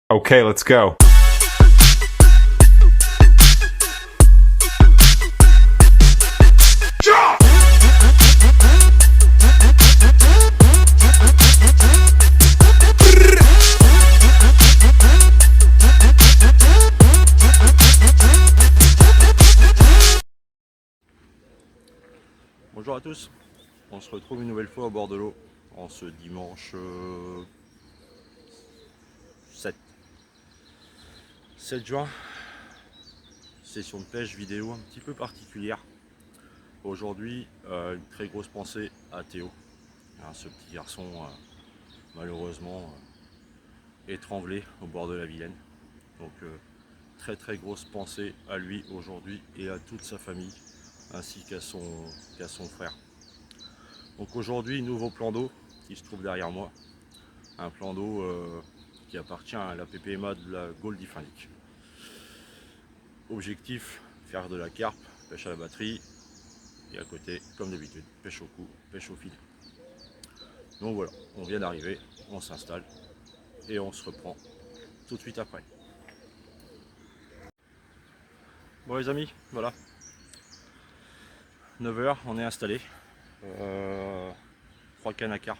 Okay, let's go. Bonjour à tous, on se retrouve une nouvelle fois au bord de l'eau en ce dimanche 7 juin. Session de pêche vidéo un petit peu particulière. Aujourd'hui, une très grosse pensée à Théo, ce petit garçon malheureusement étranglé au bord de la Vilaine. Donc très grosse pensée à lui aujourd'hui et à toute sa famille ainsi qu'à son frère. Donc aujourd'hui, nouveau plan d'eau qui se trouve derrière moi, un plan d'eau qui appartient à la PPMA de la Goldifinique. Objectif, faire de la carpe, pêche à la batterie, et à côté, comme d'habitude, pêche au cou, pêche au filet. Donc voilà, on vient d'arriver, on s'installe et on se reprend tout de suite après. Bon les amis, voilà, 9 h, on est installé. 3 cannes à carpe.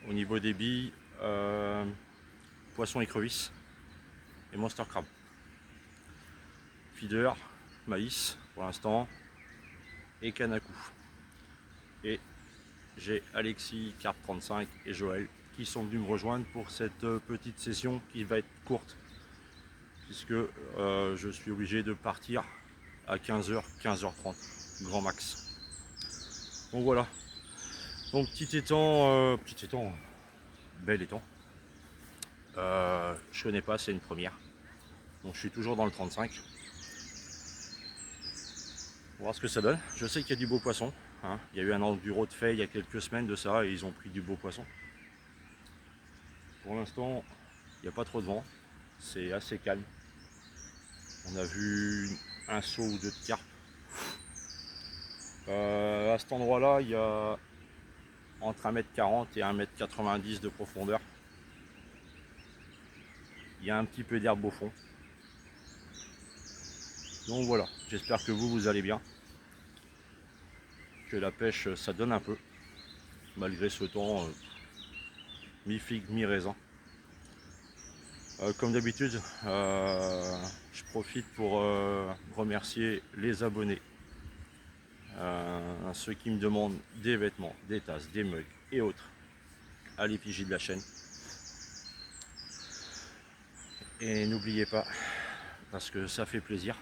Au niveau des billes, poisson écrevisse et monster crab. Feeder, maïs pour l'instant et canne à cou. Et j'ai Alexis, Carp 35 et Joël qui sont venus me rejoindre pour cette petite session qui va être courte puisque je suis obligé de partir à 15 h, 15 h 30 grand max. Donc voilà, donc petit étang, bel étang. Je connais pas, c'est une première. Donc je suis toujours dans le 35. On va voir ce que ça donne. Je sais qu'il y a du beau poisson. Il y a eu un enduro de fait il y a quelques semaines de ça et ils ont pris du beau poisson. Pour l'instant, il n'y a pas trop de vent. C'est assez calme. On a vu un saut ou deux de carpe. À cet endroit-là, il y a entre 1,40 m et 1,90 m de profondeur. Il y a un petit peu d'herbe au fond. Donc voilà, j'espère que vous allez bien. Que la pêche, ça donne un peu. Malgré ce temps mi-figue, mi-raisin. Comme d'habitude, je profite pour remercier les abonnés. Ceux qui me demandent des vêtements, des tasses, des mugs et autres à l'effigie de la chaîne. Et n'oubliez pas, parce que ça fait plaisir,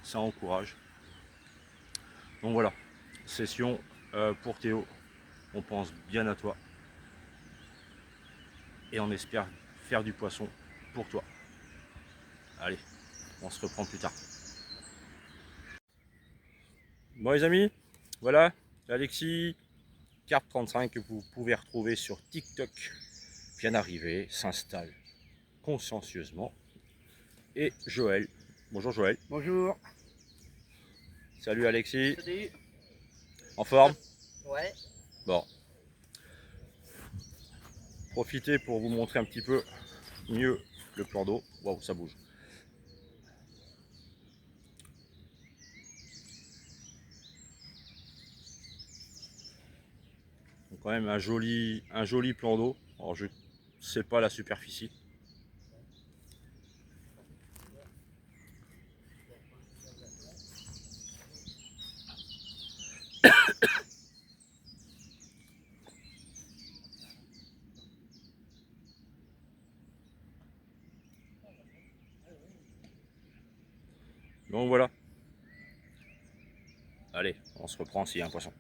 ça encourage. Donc voilà, session pour Théo, on pense bien à toi et on espère faire du poisson pour toi. Allez, on se reprend plus tard. Bon les amis, voilà, Alexis, Carp 35 que vous pouvez retrouver sur TikTok, vient d'arriver, s'installe consciencieusement. Et Joël. Bonjour Joël. Bonjour. Salut Alexis. Salut. En forme? Ouais. Bon. Profitez pour vous montrer un petit peu mieux le plan d'eau. Waouh, ça bouge. Donc quand même un joli plan d'eau. Alors je sais pas la superficie. Donc voilà. Allez, on se reprend s'il y a un poisson.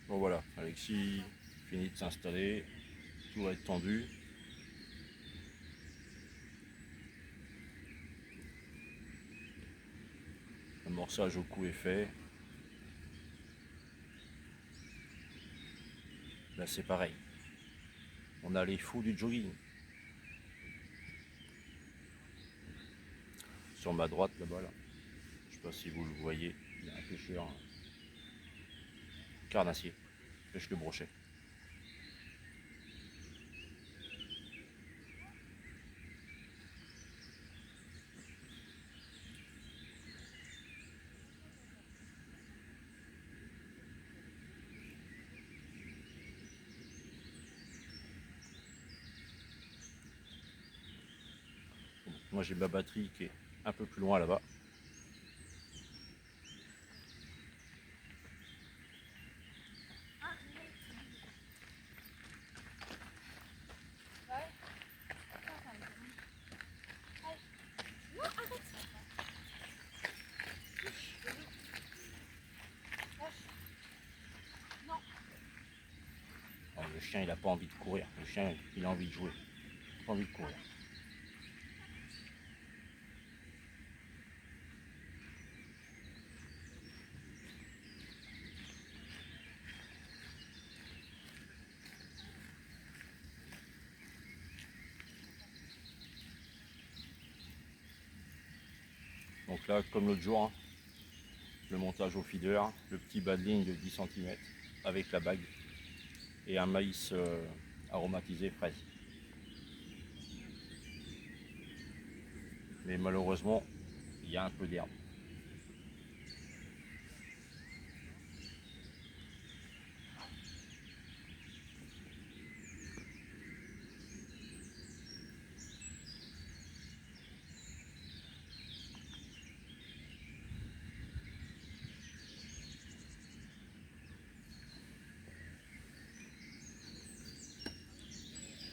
Bon voilà, Alexis finit de s'installer. Tout va être tendu. L'amorçage au cou est fait. Là c'est pareil. On a les fous du jogging. Sur ma droite là-bas là. Je sais pas si vous le voyez, il y a un pêcheur carnassier, pêche le brochet. Moi j'ai ma batterie qui est un peu plus loin là-bas. Le chien il n'a pas envie de courir, le chien il a envie de jouer, il n'a pas envie de courir. Donc là, comme l'autre jour, hein, le montage au feeder, le petit bas de ligne de 10 cm avec la bague et un maïs aromatisé fraise. Mais malheureusement, il y a un peu d'herbe.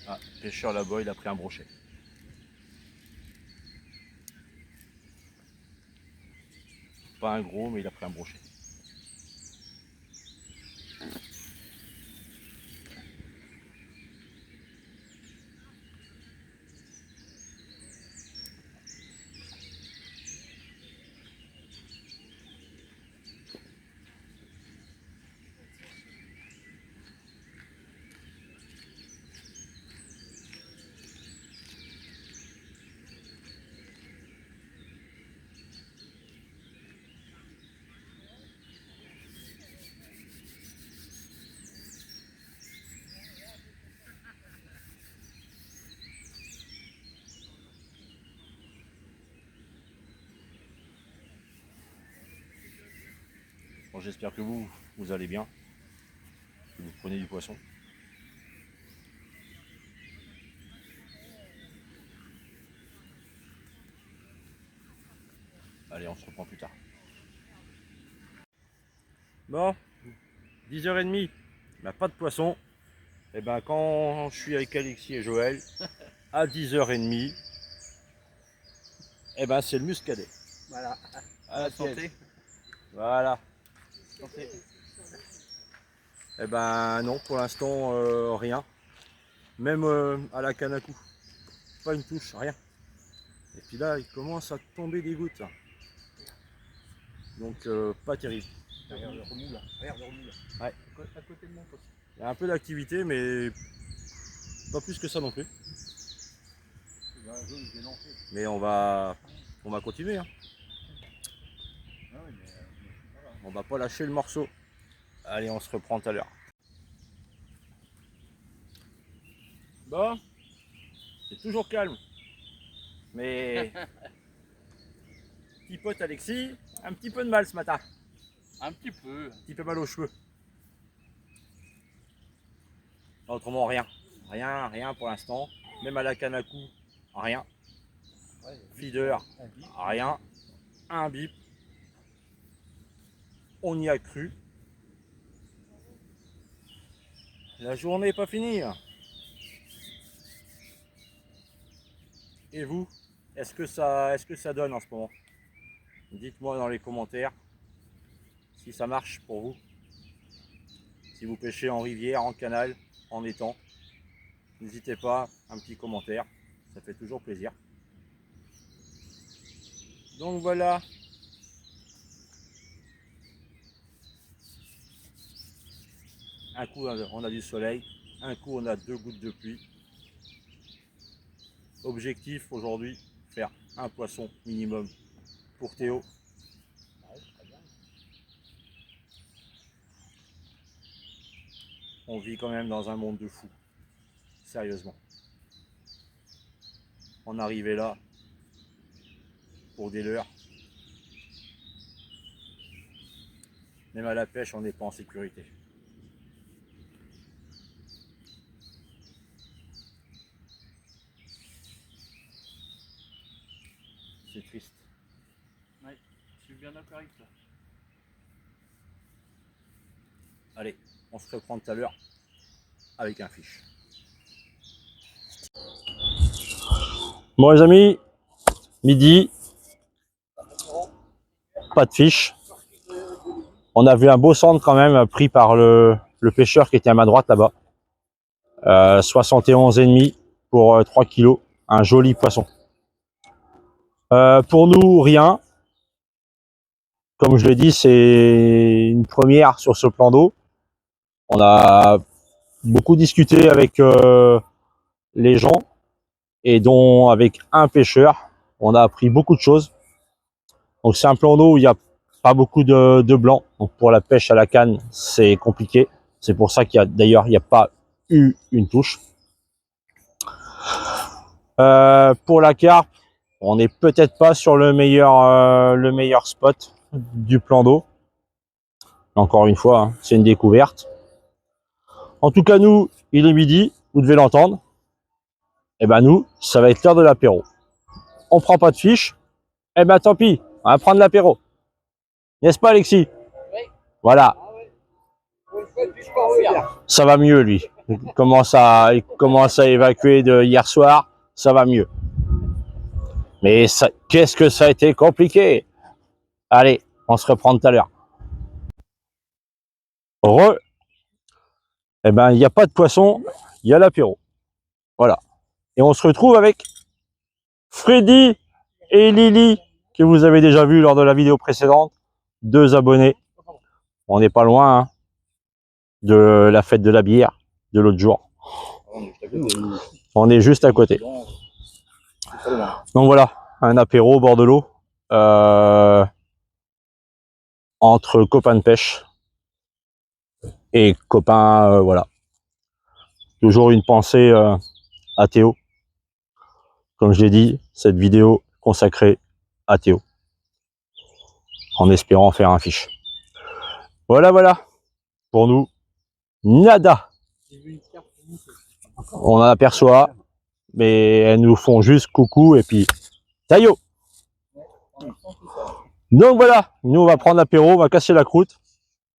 Ah, pêcheur là-bas, il a pris un brochet. Pas un gros, mais il a pris un brochet. Bon, j'espère que vous allez bien, que vous prenez du poisson. Allez, on se reprend plus tard. Bon, 10h30, on n'a pas de poisson. Et ben quand je suis avec Alexis et Joël, à 10h30, et ben c'est le muscadet. Voilà. À la santé. santé. Voilà. Santé. Et ben non, pour l'instant rien. Même à la canne à coups. Pas une touche, rien. Et puis là, il commence à tomber des gouttes. Donc pas terrible. Regarde le remous là. Regarde le remous là. Ouais. À côté de mon poste. Il y a un peu d'activité, mais pas plus que ça non plus. Mais on va continuer. Hein. On va pas lâcher le morceau. Allez, on se reprend tout à l'heure. Bon, c'est toujours calme. Mais petit pote Alexis, un petit peu de mal ce matin. Un petit peu. Un petit peu mal aux cheveux. Autrement rien. Rien pour l'instant. Même à la canne à coups, rien. Feeder, rien. Un bip. On y a cru. La journée n'est pas finie. Et vous, est-ce que ça donne en ce moment? Dites-moi dans les commentaires si ça marche pour vous. Si vous pêchez en rivière, en canal, en étang, n'hésitez pas, un petit commentaire, ça fait toujours plaisir. Donc voilà. Un coup on a du soleil, un coup on a 2 gouttes de pluie. Objectif aujourd'hui, faire un poisson minimum pour Théo. on vit quand même dans un monde de fous. Sérieusement. En arriver là, pour des leurres, même à la pêche, on n'est pas en sécurité. C'est triste. Ouais, je suis bien d'accord avec toi. Allez, on se reprend tout à l'heure avec un fiche. Bon les amis, midi, pas de fiche. On a vu un beau centre quand même pris par le pêcheur qui était à ma droite là-bas. 71,5 pour 3 kilos, un joli poisson. Pour nous, rien. Comme je l'ai dit, c'est une première sur ce plan d'eau. On a beaucoup discuté avec les gens et dont avec un pêcheur. On a appris beaucoup de choses. Donc c'est un plan d'eau où il n'y a pas beaucoup de blanc. Donc pour la pêche à la canne, c'est compliqué. C'est pour ça qu'il y a d'ailleurs il n'y a pas eu une touche. Pour la carpe, on n'est peut-être pas sur le meilleur spot du plan d'eau. Encore une fois, hein, c'est une découverte. En tout cas, nous, il est midi, vous devez l'entendre. Et ben nous, ça va être l'heure de l'apéro. On prend pas de fiche. Et ben tant pis, on va prendre l'apéro. N'est-ce pas Alexis? Oui. Voilà. Ça va mieux lui. Il commence à évacuer de hier soir, ça va mieux. Mais qu'est-ce que ça a été compliqué. Allez, on se reprend tout à l'heure. Eh ben, il n'y a pas de poisson, il y a l'apéro. Voilà. Et on se retrouve avec Freddy et Lily, que vous avez déjà vu lors de la vidéo précédente. 2 abonnés. On n'est pas loin hein, de la fête de la bière de l'autre jour. On est juste à côté. Donc voilà, un apéro au bord de l'eau. Entre copains de pêche et copains, voilà. Toujours une pensée à Théo. Comme je l'ai dit, cette vidéo consacrée à Théo. En espérant faire un fiche. Voilà, voilà. Pour nous, nada. On en aperçoit, mais elles nous font juste coucou et puis taillot. Donc voilà, nous on va prendre l'apéro, on va casser la croûte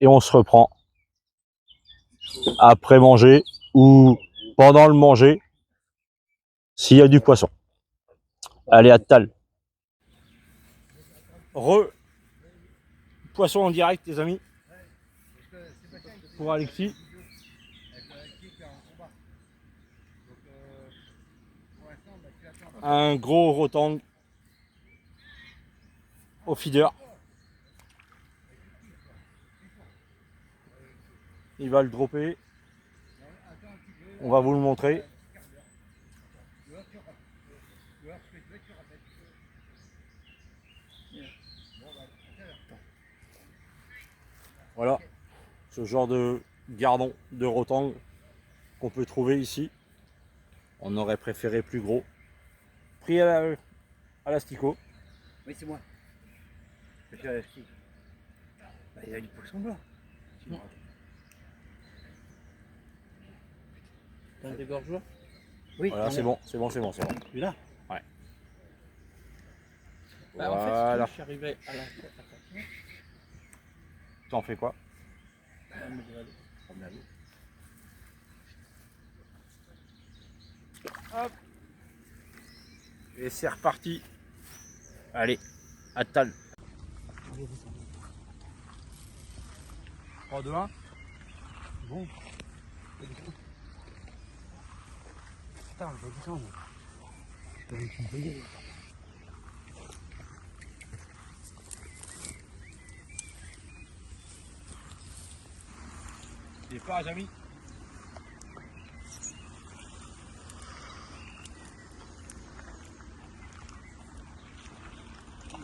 et on se reprend après manger ou pendant le manger s'il y a du poisson. Allez, à tal. Poisson en direct les amis. Pour Alexis. Un gros rotangle au feeder. Il va le dropper. On va vous le montrer. Voilà, ce genre de gardon de rotangle qu'on peut trouver ici. On aurait préféré plus gros. Pris à l'asticot. Oui, c'est moi. C'est à l'astic. Bah, il y a du poisson blanc. T'as un dégorgeur? Oui, voilà, c'est bon, c'est bon, c'est bon, c'est bon. Celui-là? Ouais. Bah, en fait, voilà. je suis arrivé à la T'en fais quoi? Hop. Et c'est reparti. Allez, à tal. 3, 2, 1. Bon. Attends, je vais descendre. Je peux aller me payer. Départ les amis.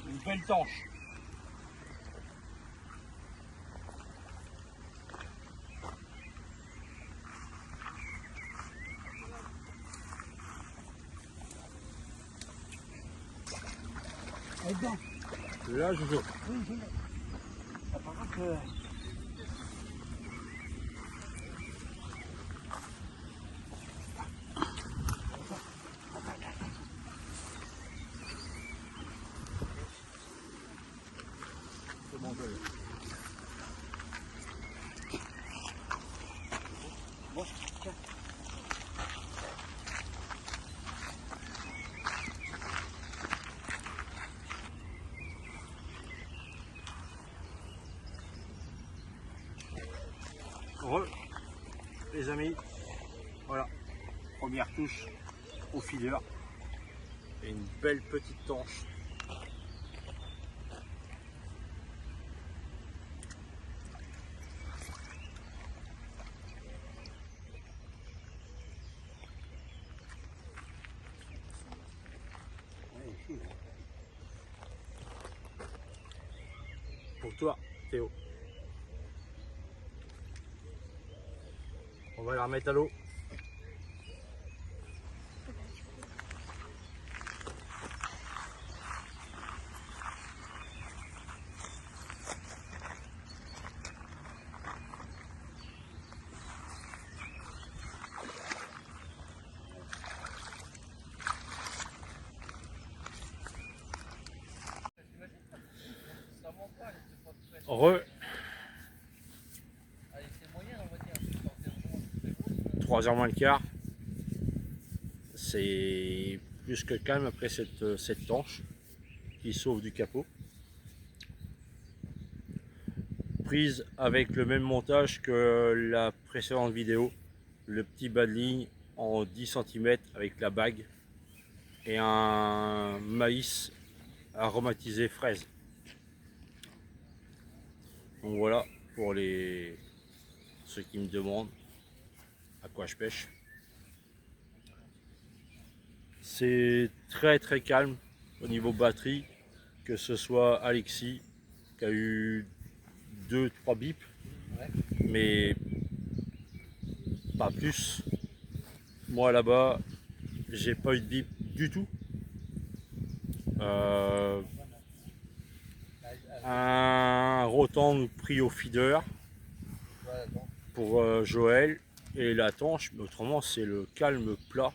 Une belle tanche. dedans. Là, je veux. Oui, je l'ai. Ah, par contre, C'est bon, je l'ai. bon, tiens. Re, les amis, voilà, première touche au feeder et une belle petite tanche. Ouais, ici, là. Pour toi, Théo. On va la remettre à l'eau. Re, 3h moins le quart. C'est plus que calme après cette tanche qui sauve du capot. Prise avec le même montage que la précédente vidéo, le petit bas de ligne en 10 cm avec la bague et un maïs aromatisé fraise. Donc voilà pour ceux qui me demandent à quoi je pêche. C'est très très calme au niveau batterie, que ce soit Alexis qui a eu 2-3 bips, Ouais. mais pas plus. Moi là-bas, j'ai pas eu de bip du tout. Un rotang pris au feeder pour Joël et la tanche, mais autrement c'est le calme plat.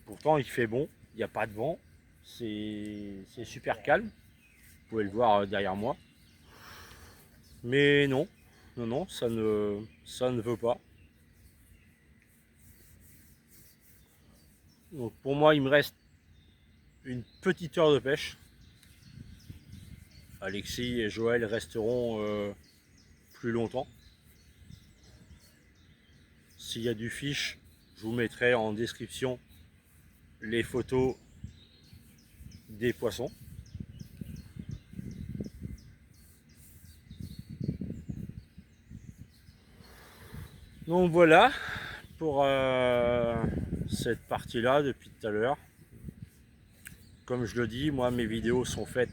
Pourtant il fait bon, il n'y a pas de vent, c'est super calme, vous pouvez le voir derrière moi. Mais non, non, ça ne veut pas. Donc pour moi il me reste une petite heure de pêche. Alexis et Joël resteront plus longtemps. S'il y a du fiche, je vous mettrai en description les photos des poissons. Donc voilà pour cette partie là depuis tout à l'heure. Comme je le dis, moi mes vidéos sont faites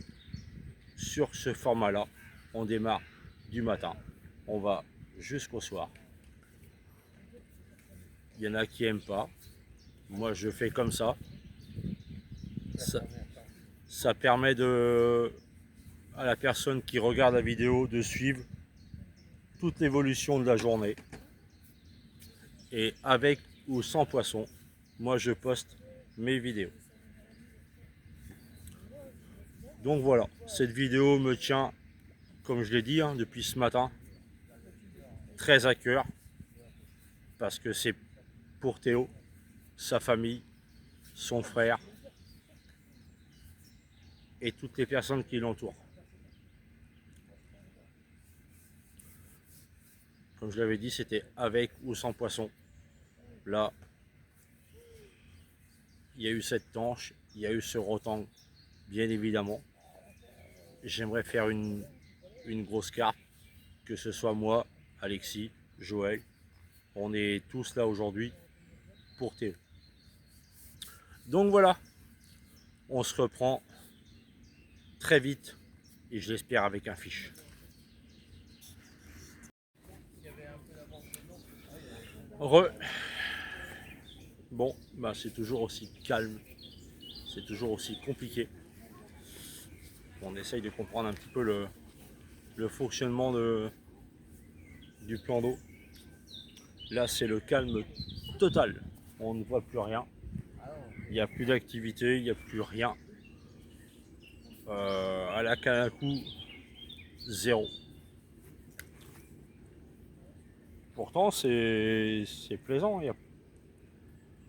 sur ce format là. On démarre du matin, on va jusqu'au soir. Il y en a qui n'aiment pas, moi je fais comme ça. Ça permet à la personne qui regarde la vidéo de suivre toute l'évolution de la journée. Et avec ou sans poisson, moi je poste mes vidéos. Donc voilà, cette vidéo me tient, comme je l'ai dit, depuis ce matin, très à cœur. Parce que c'est pour Théo, sa famille, son frère et toutes les personnes qui l'entourent. Comme je l'avais dit, c'était avec ou sans poisson. Là, il y a eu cette tanche, il y a eu ce rotang, bien évidemment. J'aimerais faire une grosse carpe, que ce soit moi, Alexis, Joël. On est tous là aujourd'hui pour Théo. Donc voilà, on se reprend très vite et je l'espère avec un fiche. Bon, bah c'est toujours aussi calme, c'est toujours aussi compliqué. On essaye de comprendre un petit peu le fonctionnement du plan d'eau. Là, c'est le calme total. On ne voit plus rien. Il n'y a plus d'activité, il n'y a plus rien. À la Kanakou, zéro. Pourtant, c'est plaisant. Il n'y a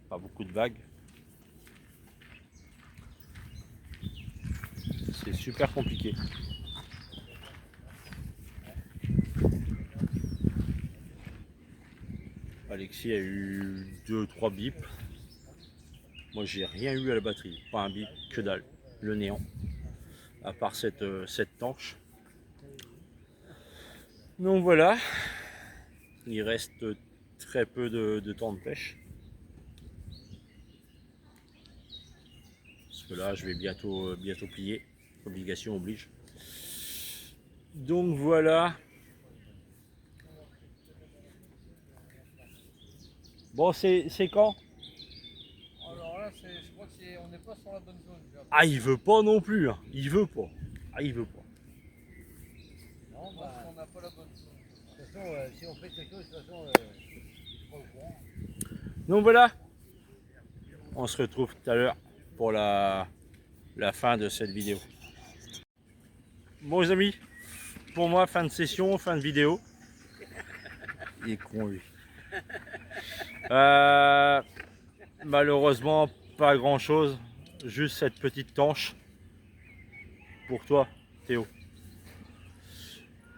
pas beaucoup de vagues. C'est super compliqué. Alexis a eu 2-3 bips. Moi, j'ai rien eu à la batterie. Pas un bip, que dalle. Le néant. À part cette tanche. Donc voilà. Il reste très peu de temps de pêche. Parce que là, je vais bientôt plier. Obligation oblige. Donc voilà. Bon, c'est quand? Alors là, je crois qu'on n'est pas sur la bonne zone. Ah, il veut pas non plus. Hein. Il veut pas. Ah, il veut pas. Non, bah, on n'a pas la bonne zone. De toute façon, si on fait quelque chose, de toute façon, je crois au courant. Donc voilà. On se retrouve tout à l'heure pour la fin de cette vidéo. Bon les amis, pour moi, fin de session, fin de vidéo. Il est con lui. Malheureusement, pas grand chose. Juste cette petite tanche. Pour toi, Théo.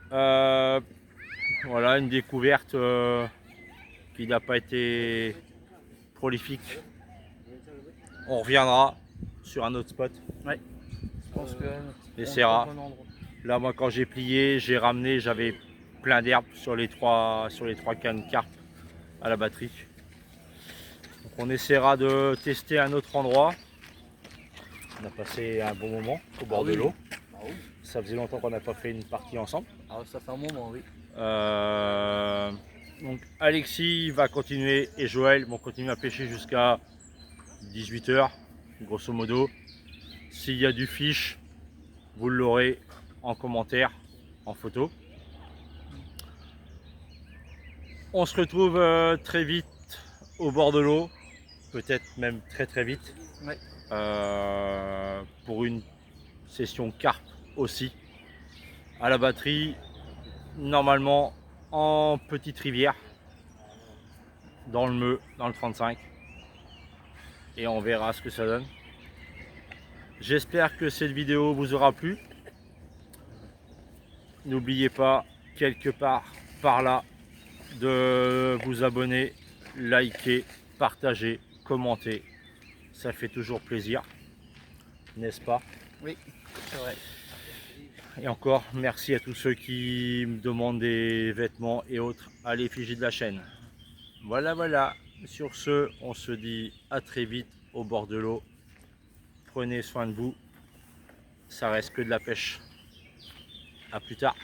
Voilà, une découverte qui n'a pas été prolifique. On reviendra sur un autre spot. Ouais. Je pense que Et c'est rare. Là, moi, quand j'ai plié, j'ai ramené, j'avais plein d'herbes sur les trois cannes carpe à la batterie. Donc, on essaiera de tester un autre endroit. On a passé un bon moment au bord de l'eau. Ah oui. Ça faisait longtemps qu'on n'a pas fait une partie ensemble. Ah, ça fait un moment, oui. Donc Alexis va continuer et Joël vont continuer à pêcher jusqu'à 18 h, grosso modo. S'il y a du fiche, vous l'aurez en commentaire, en photo. On se retrouve très vite au bord de l'eau, peut-être même très vite, Ouais. pour une session carpe aussi. À la batterie, normalement en petite rivière, dans le Meux, dans le 35. Et on verra ce que ça donne. J'espère que cette vidéo vous aura plu. N'oubliez pas, quelque part par là, de vous abonner, liker, partager, commenter. Ça fait toujours plaisir, n'est-ce pas? Oui, c'est vrai. Et encore, merci à tous ceux qui me demandent des vêtements et autres à l'effigie de la chaîne. Voilà. Sur ce, on se dit à très vite au bord de l'eau. Prenez soin de vous. Ça reste que de la pêche. À plus tard.